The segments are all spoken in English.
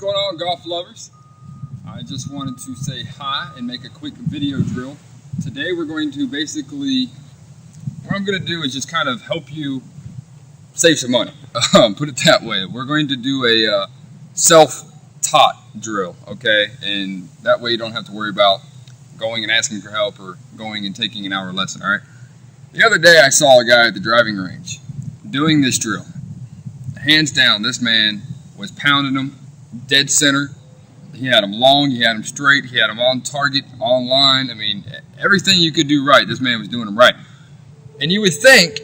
going on, golf lovers? I just wanted to say hi and make a quick video drill. Today we're going to basically, what I'm going to do is just kind of help you save some money. Put it that way. We're going to do a self-taught drill, okay? And that way you don't have to worry about going and asking for help or going and taking an hour lesson, all right? The other day I saw a guy at the driving range doing this drill. Hands down, this man was pounding them dead center. He had them long, he had them straight, he had them on target, on line. I mean, everything you could do right, this man was doing them right. And you would think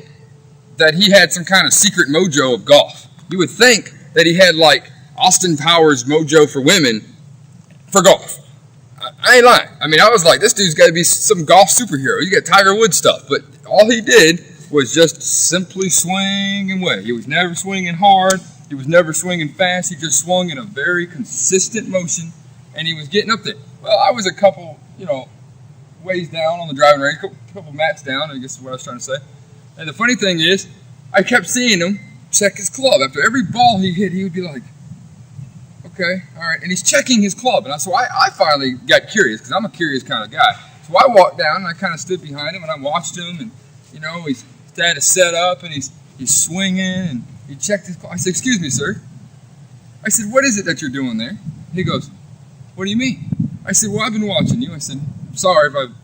that he had some kind of secret mojo of golf. You would think that he had like Austin Powers mojo for women for golf. I ain't lying. I mean, I was like, this dude's got to be some golf superhero. You got Tiger Woods stuff. But all he did was just simply swing and away. He was never swinging hard. He was never swinging fast. He just swung in a very consistent motion, and he was getting up there. Well, I was a couple, ways down on the driving range, a couple mats down, I guess is what I was trying to say. And the funny thing is, I kept seeing him check his club. After every ball he hit, he would be like, okay, all right. And he's checking his club. And so I finally got curious, because I'm a curious kind of guy. So I walked down, and I kind of stood behind him, and I watched him, and, he's had his set up, and he's swinging, and he checked his club. I said, excuse me, sir. I said, what is it that you're doing there? He goes, what do you mean? I said, well, I've been watching you. I said, I'm sorry if I've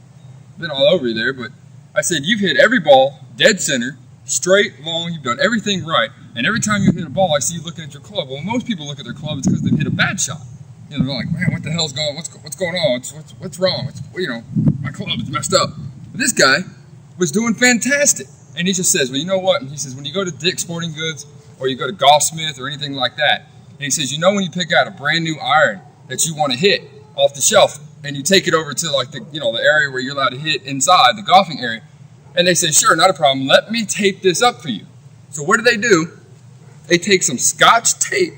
been all over you there, but I said, you've hit every ball dead center, straight, long, you've done everything right, and every time you hit a ball, I see you looking at your club. Well, most people look at their club, it's because they've hit a bad shot. They're like, man, what the hell's going on? What's going on? What's wrong? My club is messed up. But this guy was doing fantastic. And he just says, well, you know what? And he says, when you go to Dick's Sporting Goods or you go to Golfsmith or anything like that, and he says, when you pick out a brand new iron that you want to hit off the shelf and you take it over to like the area where you're allowed to hit inside the golfing area, and they say, sure, not a problem. Let me tape this up for you. So what do? They take some Scotch tape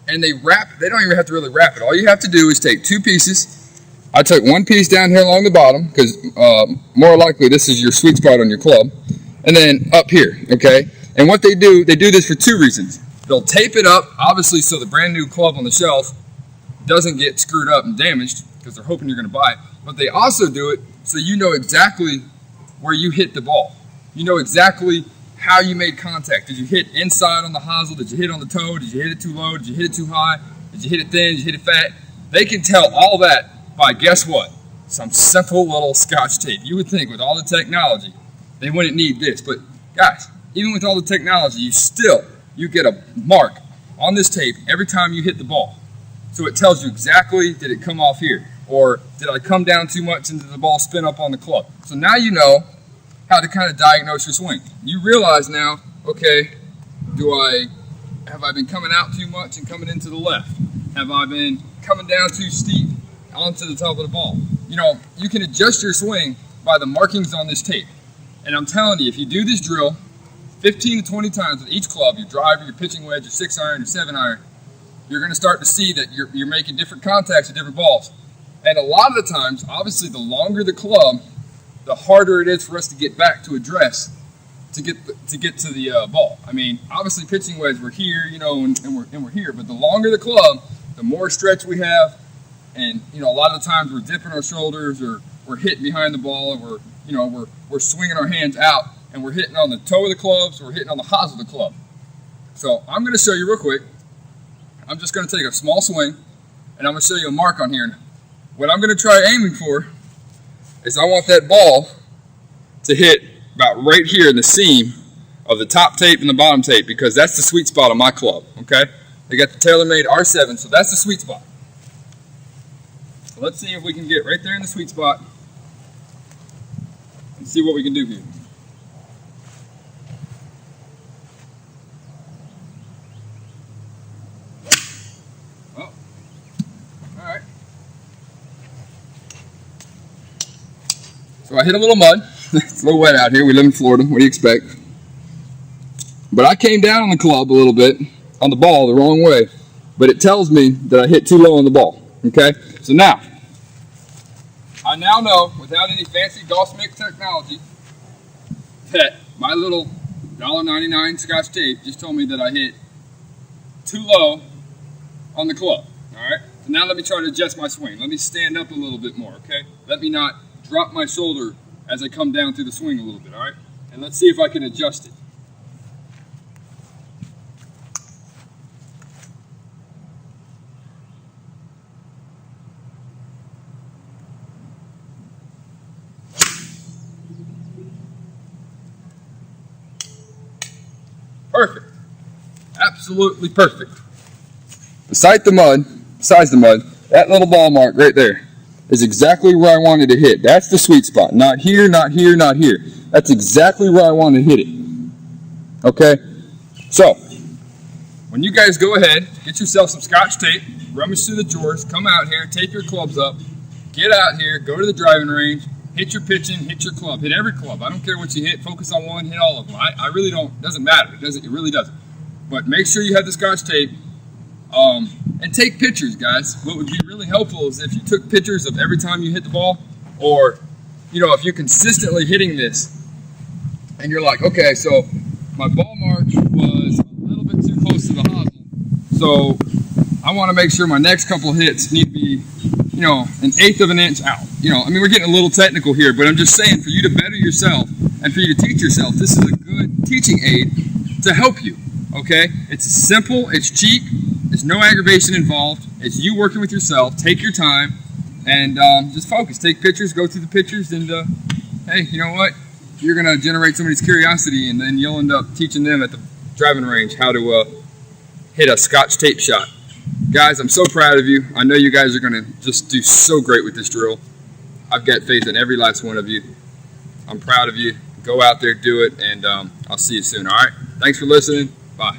and they wrap. They don't even have to really wrap it. All you have to do is take two pieces. I took one piece down here along the bottom because more likely this is your sweet spot on your club. And then up here, okay? And what they do this for two reasons. They'll tape it up, obviously, so the brand new club on the shelf doesn't get screwed up and damaged because they're hoping you're going to buy it. But they also do it so you know exactly where you hit the ball. You know exactly how you made contact. Did you hit inside on the hosel? Did you hit on the toe? Did you hit it too low? Did you hit it too high? Did you hit it thin? Did you hit it fat? They can tell all that by, guess what? Some simple little Scotch tape. You would think with all the technology, they wouldn't need this, but guys, even with all the technology, you get a mark on this tape every time you hit the ball. So it tells you exactly, did it come off here? Or did I come down too much and did the ball spin up on the club? So now you know how to kind of diagnose your swing. You realize now, okay, have I been coming out too much and coming into the left? Have I been coming down too steep onto the top of the ball? You can adjust your swing by the markings on this tape. And I'm telling you, if you do this drill 15 to 20 times with each club, your driver, your pitching wedge, your 6-iron, your 7-iron, you're going to start to see that you're making different contacts with different balls. And a lot of the times, obviously, the longer the club, the harder it is for us to get back to address to get to the ball. I mean, obviously, pitching wedge, we're here, and we're here. But the longer the club, the more stretch we have. And, a lot of the times we're dipping our shoulders or we're hitting behind the ball and we're swinging our hands out and we're hitting on the toe of the club, so we're hitting on the hosel of the club. So I'm going to show you real quick. I'm just going to take a small swing and I'm going to show you a mark on here. What I'm going to try aiming for is I want that ball to hit about right here in the seam of the top tape and the bottom tape because that's the sweet spot on my club, okay? They got the TaylorMade R7, so that's the sweet spot. So let's see if we can get right there in the sweet spot and see what we can do here. Oh, all right. So I hit a little mud. It's a little wet out here. We live in Florida. What do you expect? But I came down on the club a little bit, on the ball the wrong way. But it tells me that I hit too low on the ball. Okay? So now, I now know, without any fancy Golfsmith technology, that my little $1.99 Scotch tape just told me that I hit too low on the club. All right, so now let me try to adjust my swing. Let me stand up a little bit more, okay? Let me not drop my shoulder as I come down through the swing a little bit, all right? And let's see if I can adjust it. Perfect. Absolutely perfect. Besides the mud, that little ball mark right there is exactly where I wanted to hit. That's the sweet spot. Not here, not here, not here. That's exactly where I want to hit it. Okay? So, when you guys go ahead, get yourself some Scotch tape, rummage through the drawers, come out here, take your clubs up, get out here, go to the driving range, hit your pitching, hit your club, hit every club. I don't care what you hit, focus on one, hit all of them. I really don't, it doesn't matter. It really doesn't. But make sure you have the Scotch tape. And take pictures, guys. What would be really helpful is if you took pictures of every time you hit the ball, or, you know, if you're consistently hitting this, and you're like, okay, so my ball mark was a little bit too close to the hosel, so I want to make sure my next couple hits need to be, you know, 1/8 of an inch out. You know, I mean, we're getting a little technical here, but I'm just saying, for you to better yourself and for you to teach yourself, this is a good teaching aid to help you, okay? It's simple, it's cheap, there's no aggravation involved. It's you working with yourself. Take your time and just focus. Take pictures, go through the pictures, and hey, you know what? You're going to generate somebody's curiosity, and then you'll end up teaching them at the driving range how to hit a Scotch tape shot. Guys, I'm so proud of you. I know you guys are going to just do so great with this drill. I've got faith in every last one of you. I'm proud of you. Go out there, do it, and I'll see you soon, all right? Thanks for listening. Bye.